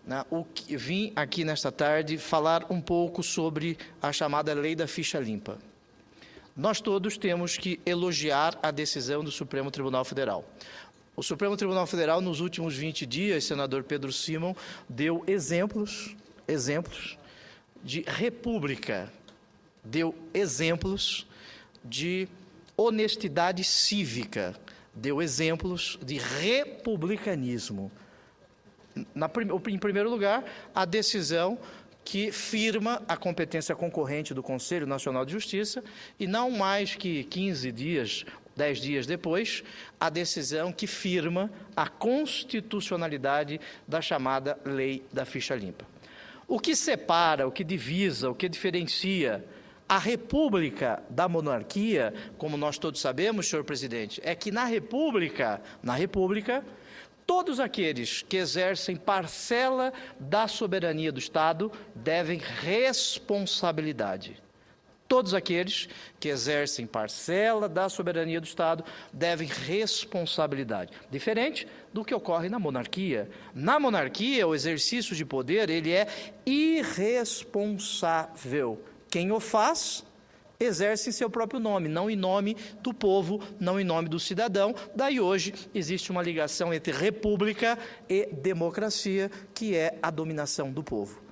né, vim aqui nesta tarde falar um pouco sobre a chamada Lei da Ficha Limpa. Nós todos temos que elogiar a decisão do Supremo Tribunal Federal. O Supremo Tribunal Federal, nos últimos 20 dias, senador Pedro Simon, deu exemplos de república, deu exemplos de honestidade cívica, deu exemplos de republicanismo. Em primeiro lugar, a decisão que firma a competência concorrente do Conselho Nacional de Justiça e não mais que 15 dias, 10 dias depois, a decisão que firma a constitucionalidade da chamada Lei da Ficha Limpa. O que separa, o que divisa, o que diferencia a república da monarquia, como nós todos sabemos, senhor presidente, é que na república, todos aqueles que exercem parcela da soberania do Estado devem responsabilidade. Todos aqueles que exercem parcela da soberania do Estado devem responsabilidade. Diferente do que ocorre na monarquia. Na monarquia, o exercício de poder, ele é irresponsável. Quem o faz, exerce em seu próprio nome, não em nome do povo, não em nome do cidadão. Daí hoje existe uma ligação entre república e democracia, que é a dominação do povo.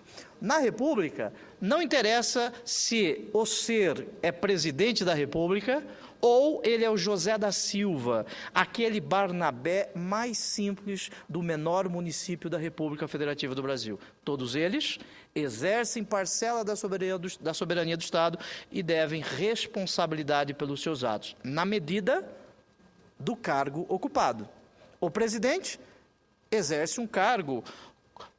Na república, não interessa se o ser é presidente da república ou ele é o José da Silva, aquele Barnabé mais simples do menor município da República Federativa do Brasil. Todos eles exercem parcela da soberania do Estado e devem responsabilidade pelos seus atos, na medida do cargo ocupado. O presidente exerce um cargo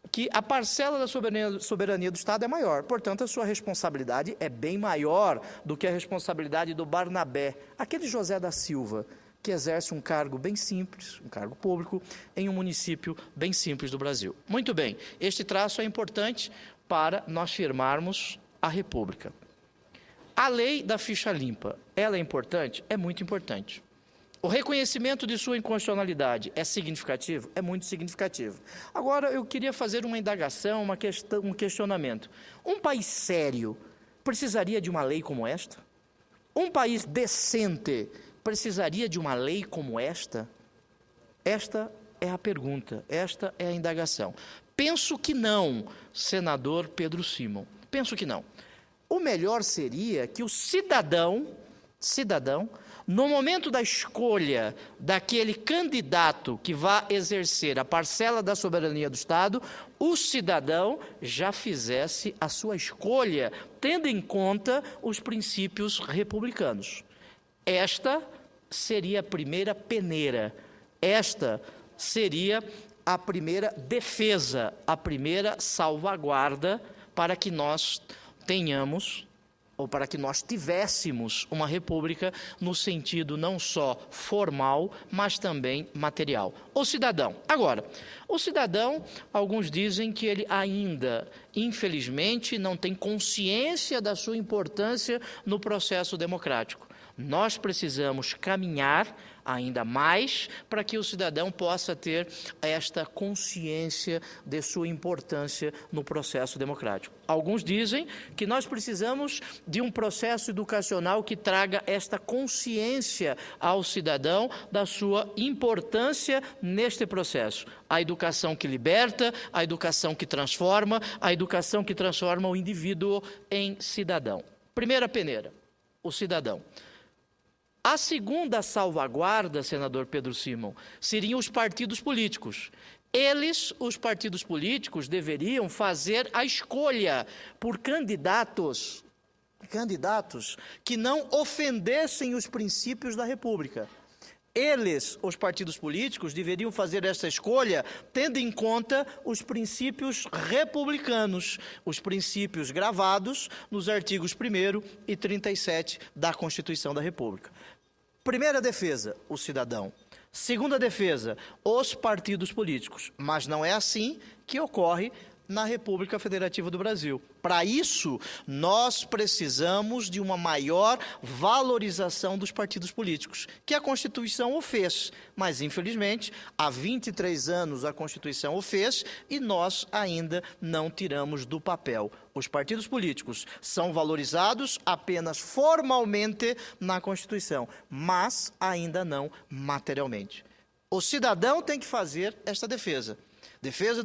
que a parcela da soberania do Estado é maior, portanto, a sua responsabilidade é bem maior do que a responsabilidade do Barnabé, aquele José da Silva, que exerce um cargo bem simples, um cargo público, em um município bem simples do Brasil. Muito bem, este traço é importante para nós firmarmos a República. A lei da ficha limpa, ela é importante? É muito importante. O reconhecimento de sua inconstitucionalidade é significativo? É muito significativo. Agora, eu queria fazer uma indagação, um questionamento. Um país sério precisaria de uma lei como esta? Um país decente precisaria de uma lei como esta? Esta é a pergunta, esta é a indagação. Penso que não, senador Pedro Simon. Penso que não. O melhor seria que o cidadão, no momento da escolha daquele candidato que vai exercer a parcela da soberania do Estado, o cidadão já fizesse a sua escolha, tendo em conta os princípios republicanos. Esta seria a primeira peneira, esta seria a primeira defesa, a primeira salvaguarda para que nós tenhamos, ou para que nós tivéssemos uma república no sentido não só formal, mas também material. O cidadão. Agora, o cidadão, alguns dizem que ele ainda, infelizmente, não tem consciência da sua importância no processo democrático. Nós precisamos caminhar ainda mais para que o cidadão possa ter esta consciência de sua importância no processo democrático. Alguns dizem que nós precisamos de um processo educacional que traga esta consciência ao cidadão da sua importância neste processo. A educação que liberta, a educação que transforma o indivíduo em cidadão. Primeira peneira, o cidadão. A segunda salvaguarda, senador Pedro Simon, seriam os partidos políticos. Eles, os partidos políticos, deveriam fazer a escolha por candidatos que não ofendessem os princípios da República. Eles, os partidos políticos, deveriam fazer essa escolha tendo em conta os princípios republicanos, os princípios gravados nos artigos 1º e 37 da Constituição da República. Primeira defesa, o cidadão. Segunda defesa, os partidos políticos. Mas não é assim que ocorre na República Federativa do Brasil. Para isso, nós precisamos de uma maior valorização dos partidos políticos, que a Constituição o fez, mas, infelizmente, há 23 anos a Constituição o fez e nós ainda não tiramos do papel. Os partidos políticos são valorizados apenas formalmente na Constituição, mas ainda não materialmente. O cidadão tem que fazer esta defesa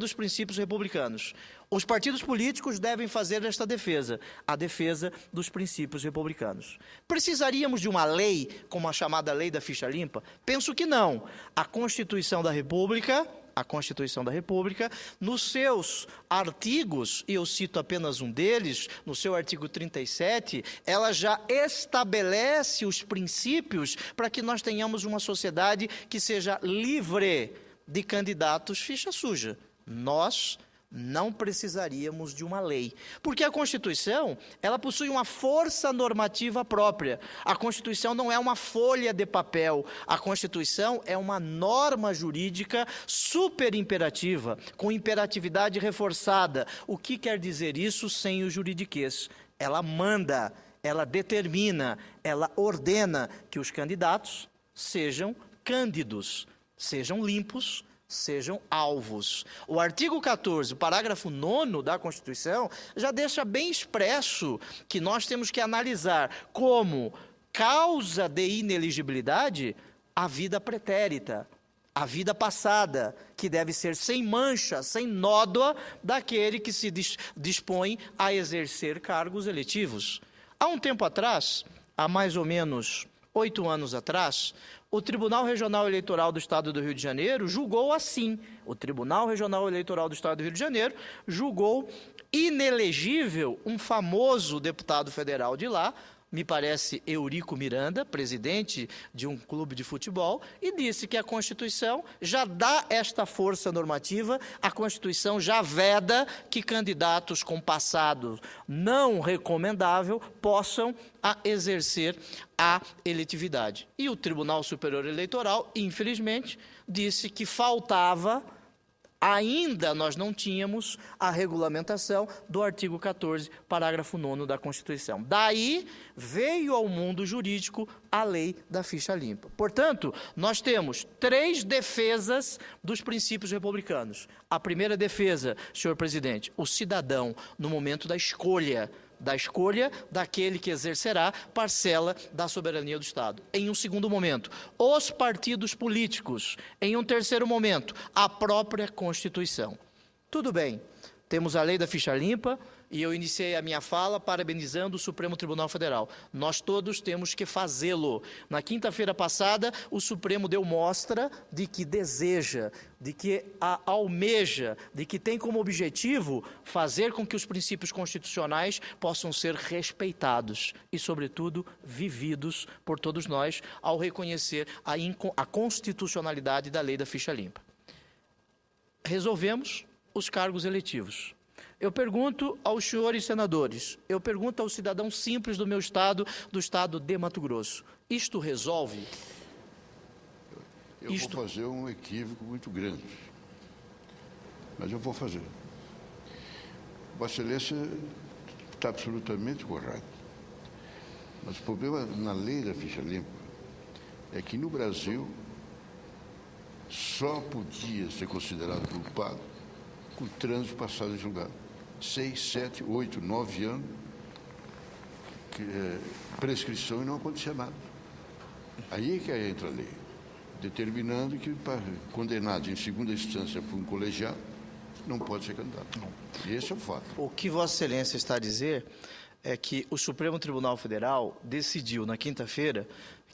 dos princípios republicanos. Os partidos políticos devem fazer esta defesa, a defesa dos princípios republicanos. Precisaríamos de uma lei, como a chamada Lei da Ficha Limpa? Penso que não. A Constituição da República, nos seus artigos, e eu cito apenas um deles, no seu artigo 37, ela já estabelece os princípios para que nós tenhamos uma sociedade que seja livre de candidatos ficha suja. Nós não precisaríamos de uma lei, porque a Constituição, ela possui uma força normativa própria. A Constituição não é uma folha de papel, a Constituição é uma norma jurídica superimperativa, com imperatividade reforçada. O que quer dizer isso sem o juridiquês? Ela manda, ela determina, ela ordena que os candidatos sejam cândidos, sejam limpos, sejam alvos. O artigo 14, o parágrafo 9º da Constituição, já deixa bem expresso que nós temos que analisar como causa de ineligibilidade a vida pretérita, a vida passada, que deve ser sem mancha, sem nódoa daquele que se dispõe a exercer cargos eletivos. Há um tempo atrás, há mais ou menos 8 anos atrás, o Tribunal Regional Eleitoral do Estado do Rio de Janeiro julgou assim. O Tribunal Regional Eleitoral do Estado do Rio de Janeiro julgou inelegível um famoso deputado federal de lá, me parece Eurico Miranda, presidente de um clube de futebol, e disse que a Constituição já dá esta força normativa, a Constituição já veda que candidatos com passado não recomendável possam exercer a eletividade. E o Tribunal Superior Eleitoral, infelizmente, disse que faltava, ainda nós não tínhamos a regulamentação do artigo 14, parágrafo 9º da Constituição. Daí veio ao mundo jurídico a lei da ficha limpa. Portanto, nós temos 3 defesas dos princípios republicanos. A primeira defesa, senhor presidente, o cidadão, no momento da escolha daquele que exercerá parcela da soberania do Estado. Em um segundo momento, os partidos políticos. Em um terceiro momento, a própria Constituição. Tudo bem, temos a lei da ficha limpa e eu iniciei a minha fala parabenizando o Supremo Tribunal Federal. Nós todos temos que fazê-lo. Na quinta-feira passada, o Supremo deu mostra de que deseja, de que almeja, de que tem como objetivo fazer com que os princípios constitucionais possam ser respeitados e, sobretudo, vividos por todos nós ao reconhecer a constitucionalidade da lei da ficha limpa. Resolvemos os cargos eletivos. Eu pergunto aos senhores senadores, eu pergunto ao cidadão simples do meu estado, do estado de Mato Grosso, isto resolve? Eu vou fazer um equívoco muito grande, mas eu vou fazer. Vossa Excelência está absolutamente correto, mas o problema na lei da ficha limpa é que no Brasil só podia ser considerado culpado com trânsito passado em julgado. 6, 7, 8, 9 anos, prescrição e não acontecia nada. Aí é que entra a lei, determinando que condenado em segunda instância por um colegiado não pode ser candidato. E esse é o fato. O que Vossa Excelência está a dizer é que o Supremo Tribunal Federal decidiu na quinta-feira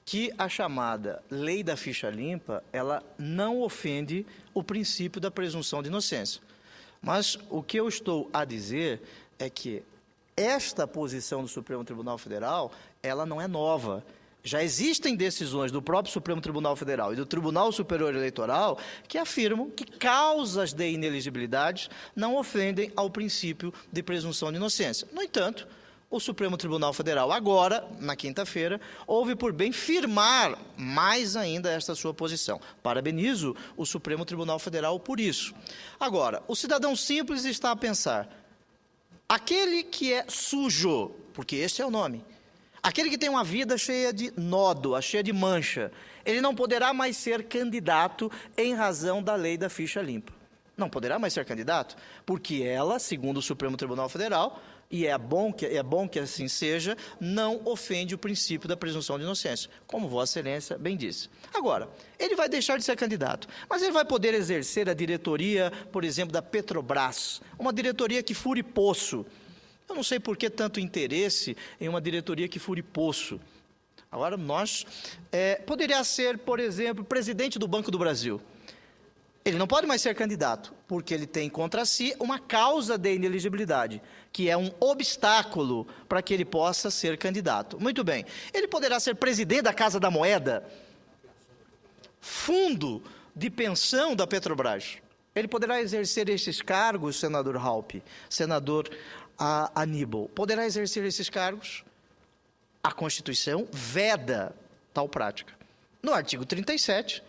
que a chamada lei da ficha limpa, ela não ofende o princípio da presunção de inocência. Mas o que eu estou a dizer é que esta posição do Supremo Tribunal Federal, ela não é nova. Já existem decisões do próprio Supremo Tribunal Federal e do Tribunal Superior Eleitoral que afirmam que causas de ineligibilidade não ofendem ao princípio de presunção de inocência. No entanto, o Supremo Tribunal Federal, agora, na quinta-feira, houve por bem firmar mais ainda esta sua posição. Parabenizo o Supremo Tribunal Federal por isso. Agora, o cidadão simples está a pensar, aquele que é sujo, porque este é o nome, aquele que tem uma vida cheia de nódoa, cheia de mancha, ele não poderá mais ser candidato em razão da lei da ficha limpa. Não poderá mais ser candidato, porque ela, segundo o Supremo Tribunal Federal, e é bom que assim seja, não ofende o princípio da presunção de inocência, como Vossa Excelência bem disse. Agora, ele vai deixar de ser candidato, mas ele vai poder exercer a diretoria, por exemplo, da Petrobras, uma diretoria que fure poço. Eu não sei por que tanto interesse em uma diretoria que fure poço. Agora, poderia ser, por exemplo, presidente do Banco do Brasil. Ele não pode mais ser candidato, porque ele tem contra si uma causa de inelegibilidade, que é um obstáculo para que ele possa ser candidato. Muito bem. Ele poderá ser presidente da Casa da Moeda, fundo de pensão da Petrobras. Ele poderá exercer esses cargos, senador Raupp, senador Aníbal. Poderá exercer esses cargos? A Constituição veda tal prática. No artigo 37...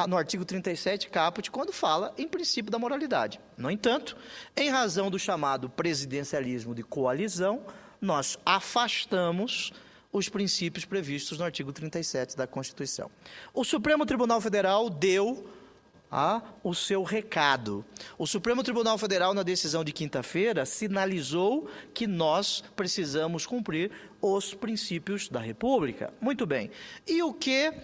no artigo 37, caput, quando fala em princípio da moralidade. No entanto, em razão do chamado presidencialismo de coalizão, nós afastamos os princípios previstos no artigo 37 da Constituição. O Supremo Tribunal Federal deu o seu recado. O Supremo Tribunal Federal, na decisão de quinta-feira, sinalizou que nós precisamos cumprir os princípios da República. Muito bem. E o que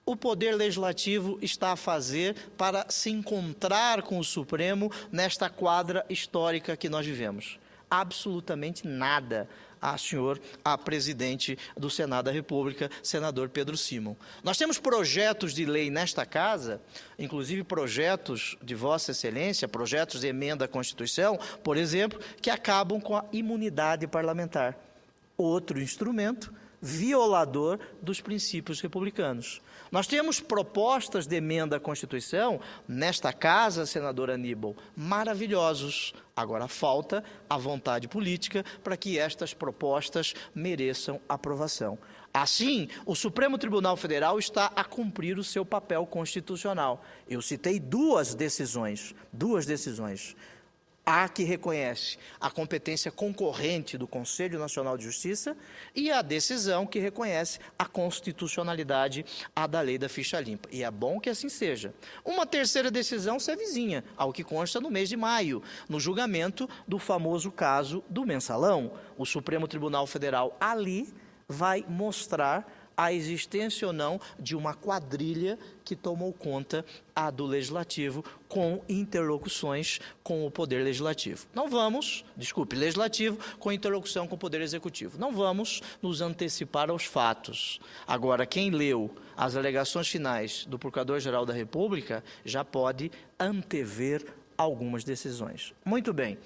o Poder Legislativo está a fazer para se encontrar com o Supremo nesta quadra histórica que nós vivemos? Absolutamente nada, senhor presidente do Senado da República, senador Pedro Simon. Nós temos projetos de lei nesta casa, inclusive projetos de Vossa Excelência, projetos de emenda à Constituição, por exemplo, que acabam com a imunidade parlamentar. Outro instrumento violador dos princípios republicanos. Nós temos propostas de emenda à Constituição, nesta casa, senador Aníbal, maravilhosos. Agora falta a vontade política para que estas propostas mereçam aprovação. Assim, o Supremo Tribunal Federal está a cumprir o seu papel constitucional. Eu citei duas decisões. A que reconhece a competência concorrente do Conselho Nacional de Justiça e a decisão que reconhece a constitucionalidade da lei da ficha limpa. E é bom que assim seja. Uma terceira decisão se avizinha, ao que consta no mês de maio, no julgamento do famoso caso do mensalão. O Supremo Tribunal Federal ali vai mostrar a existência ou não de uma quadrilha que tomou conta do Legislativo com interlocuções com o Poder Legislativo. Legislativo com interlocução com o Poder Executivo. Não vamos nos antecipar aos fatos. Agora, quem leu as alegações finais do Procurador-Geral da República já pode antever algumas decisões. Muito bem.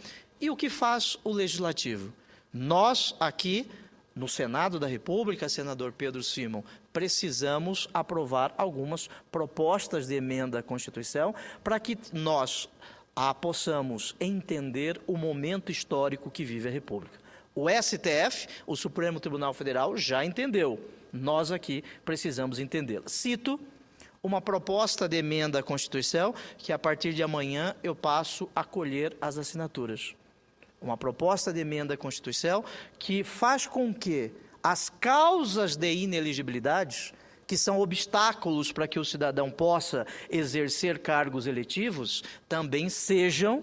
E o que faz o Legislativo? Nós aqui, no Senado da República, senador Pedro Simon, precisamos aprovar algumas propostas de emenda à Constituição para que nós possamos entender o momento histórico que vive a República. O STF, o Supremo Tribunal Federal, já entendeu. Nós aqui precisamos entendê-la. Cito uma proposta de emenda à Constituição que, a partir de amanhã, eu passo a colher as assinaturas. Uma proposta de emenda à Constituição que faz com que as causas de inelegibilidade, que são obstáculos para que o cidadão possa exercer cargos eletivos, também sejam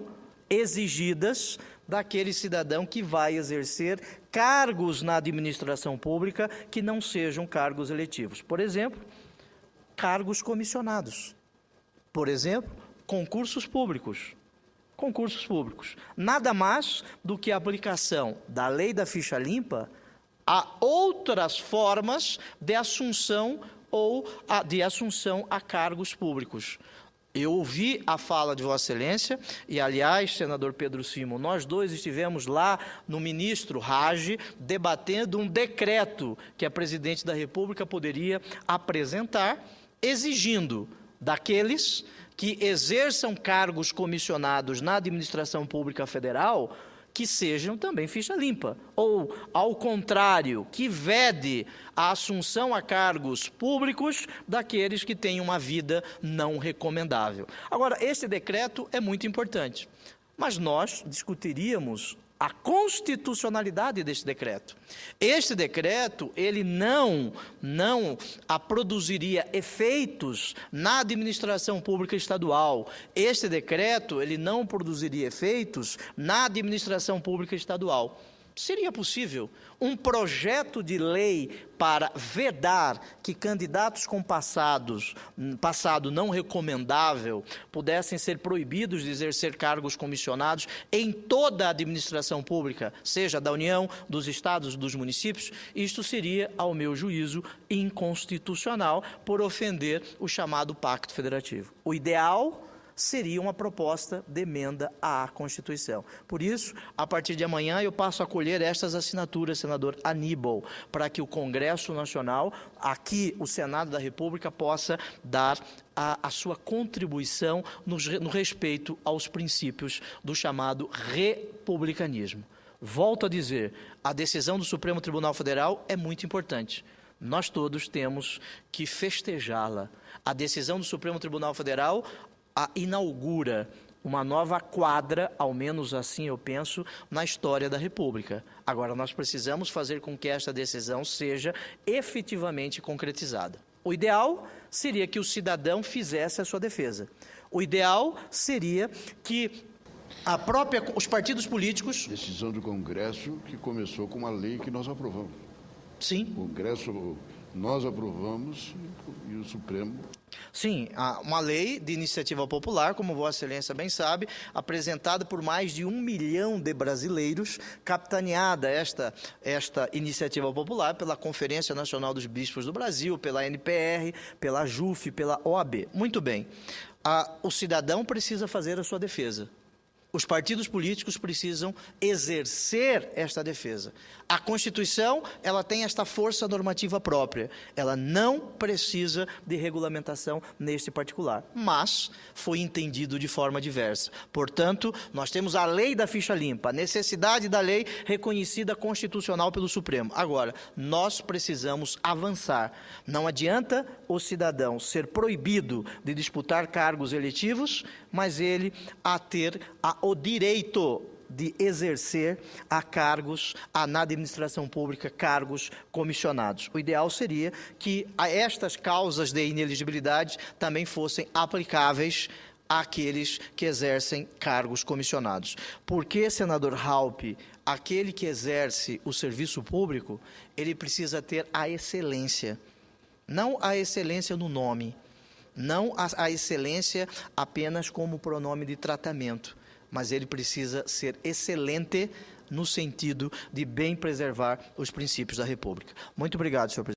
exigidas daquele cidadão que vai exercer cargos na administração pública que não sejam cargos eletivos. Por exemplo, cargos comissionados. Por exemplo, concursos públicos. Nada mais do que a aplicação da lei da ficha limpa a outras formas de assunção a cargos públicos. Eu ouvi a fala de Vossa Excelência e, aliás, senador Pedro Simon, nós dois estivemos lá no ministro Rage debatendo um decreto que a presidente da República poderia apresentar, exigindo daqueles que exerçam cargos comissionados na administração pública federal que sejam também ficha limpa, ou, ao contrário, que vede a assunção a cargos públicos daqueles que têm uma vida não recomendável. Agora, este decreto é muito importante, mas nós discutiríamos a constitucionalidade deste decreto. Este decreto, ele não produziria efeitos na administração pública estadual. Este decreto, ele não produziria efeitos na administração pública estadual. Seria possível um projeto de lei para vedar que candidatos com passado não recomendável pudessem ser proibidos de exercer cargos comissionados em toda a administração pública, seja da União, dos estados, dos municípios? Isto seria, ao meu juízo, inconstitucional por ofender o chamado Pacto Federativo. O ideal seria uma proposta de emenda à Constituição. Por isso, a partir de amanhã, eu passo a colher estas assinaturas, senador Aníbal, para que o Congresso Nacional, aqui o Senado da República, possa dar a sua contribuição no respeito aos princípios do chamado republicanismo. Volto a dizer, a decisão do Supremo Tribunal Federal é muito importante. Nós todos temos que festejá-la. A decisão do Supremo Tribunal Federal inaugura uma nova quadra, ao menos assim eu penso, na história da República. Agora, nós precisamos fazer com que esta decisão seja efetivamente concretizada. O ideal seria que o cidadão fizesse a sua defesa. O ideal seria que os partidos políticos... Decisão do Congresso que começou com uma lei que nós aprovamos. Sim. O Congresso, nós aprovamos e o Supremo... Sim, uma lei de iniciativa popular, como Vossa Excelência bem sabe, apresentada por mais de 1 milhão de brasileiros, capitaneada esta iniciativa popular pela Conferência Nacional dos Bispos do Brasil, pela NPR, pela JUF, pela OAB. Muito bem, o cidadão precisa fazer a sua defesa. Os partidos políticos precisam exercer esta defesa. A Constituição, ela tem esta força normativa própria. Ela não precisa de regulamentação neste particular, mas foi entendido de forma diversa. Portanto, nós temos a lei da ficha limpa, a necessidade da lei reconhecida constitucional pelo Supremo. Agora, nós precisamos avançar. Não adianta o cidadão ser proibido de disputar cargos eletivos, mas ele ter o direito de exercer cargos na administração pública, cargos comissionados. O ideal seria que estas causas de inelegibilidade também fossem aplicáveis àqueles que exercem cargos comissionados. Porque, senador Raupp, aquele que exerce o serviço público, ele precisa ter a excelência. Não a excelência no nome, não a excelência apenas como pronome de tratamento, mas ele precisa ser excelente no sentido de bem preservar os princípios da República. Muito obrigado, senhor presidente.